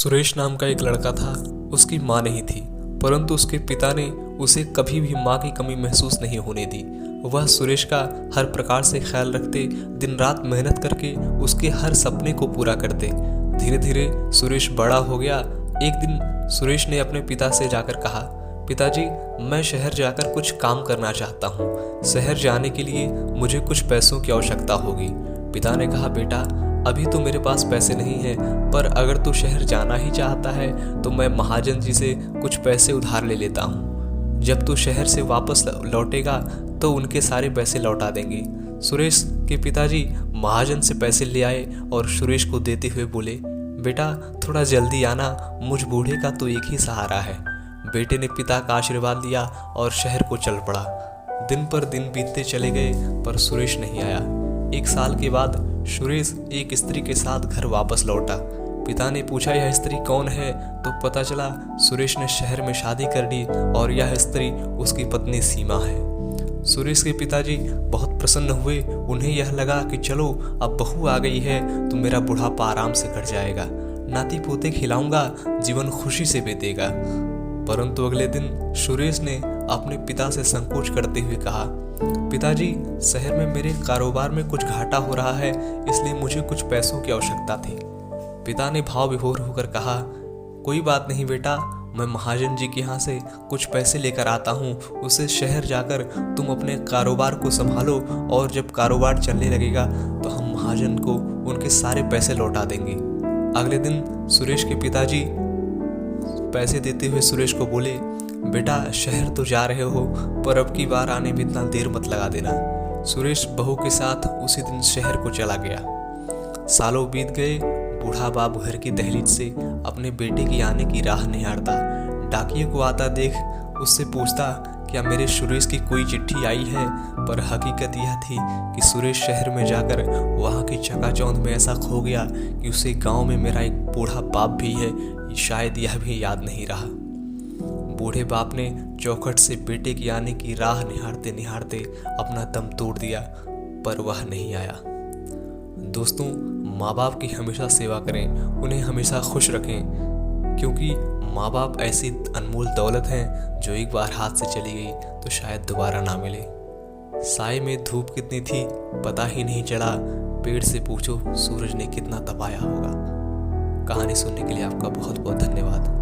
सुरेश नाम का एक लड़का था। उसकी माँ नहीं थी, परंतु उसके पिता ने उसे कभी भी माँ की कमी महसूस नहीं होने दी। वह सुरेश का हर प्रकार से ख्याल रखते, दिन रात मेहनत करके उसके हर सपने को पूरा करते। धीरे धीरे सुरेश बड़ा हो गया। एक दिन सुरेश ने अपने पिता से जाकर कहा, पिताजी, मैं शहर जाकर कुछ काम करना चाहता हूँ। शहर जाने के लिए मुझे कुछ पैसों की आवश्यकता होगी। पिता ने कहा, बेटा, अभी तो मेरे पास पैसे नहीं हैं, पर अगर तू शहर जाना ही चाहता है तो मैं महाजन जी से कुछ पैसे उधार ले लेता हूँ। जब तू शहर से वापस लौटेगा तो उनके सारे पैसे लौटा देंगे। सुरेश के पिताजी महाजन से पैसे ले आए और सुरेश को देते हुए बोले, बेटा, थोड़ा जल्दी आना, मुझ बूढ़े का तो एक ही सहारा है। बेटे ने पिता का आशीर्वाद लिया और शहर को चल पड़ा। दिन पर दिन बीतते चले गए, पर सुरेश नहीं आया। एक साल के बाद सुरेश एक स्त्री के साथ घर वापस लौटा। पिता ने पूछा, यह स्त्री कौन है? तो पता चला सुरेश ने शहर में शादी कर ली और यह स्त्री उसकी पत्नी सीमा है। सुरेश के पिताजी बहुत प्रसन्न हुए। उन्हें यह लगा कि चलो, अब बहू आ गई है तो मेरा बुढ़ापा आराम से कट जाएगा, नाती पोते खिलाऊंगा, जीवन खुशी से बीतेगा। परंतु अगले दिन सुरेश ने अपने पिता से संकोच करते हुए कहा, पिताजी, शहर में मेरे कारोबार में कुछ घाटा हो रहा है, इसलिए मुझे कुछ पैसों की आवश्यकता थी। पिता ने भाव विभोर होकर कहा, कोई बात नहीं बेटा, मैं महाजन जी के यहाँ से कुछ पैसे लेकर आता हूँ। उसे शहर जाकर तुम अपने कारोबार को संभालो और जब कारोबार चलने लगेगा तो हम महाजन को उनके सारे पैसे लौटा देंगे। अगले दिन सुरेश के पिताजी पैसे देते हुए सुरेश को बोले, बेटा, शहर तो जा रहे हो, पर अब की बार आने में इतना देर मत लगा देना। सुरेश बहू के साथ उसी दिन शहर को चला गया। सालों बीत गए। बूढ़ा बाप घर की दहलीज से अपने बेटे की आने की राह निहारता। डाकिये को आता देख उससे पूछता, क्या मेरे सुरेश की कोई चिट्ठी आई है? पर हकीकत यह थी कि सुरेश शहर में जाकर वहाँ की चकाचौंध में ऐसा खो गया कि उसे गांव में मेरा एक बूढ़ा बाप भी है, शायद यह भी याद नहीं रहा। बूढ़े बाप ने चौखट से बेटे की आने की राह निहारते निहारते अपना दम तोड़ दिया, पर वह नहीं आया। दोस्तों, माँ बाप की हमेशा सेवा करें, उन्हें हमेशा खुश रखें, क्योंकि माँ बाप ऐसी अनमोल दौलत हैं जो एक बार हाथ से चली गई तो शायद दोबारा ना मिले। साए में धूप कितनी थी पता ही नहीं चला, पेड़ से पूछो सूरज ने कितना तपाया होगा। कहानी सुनने के लिए आपका बहुत बहुत धन्यवाद।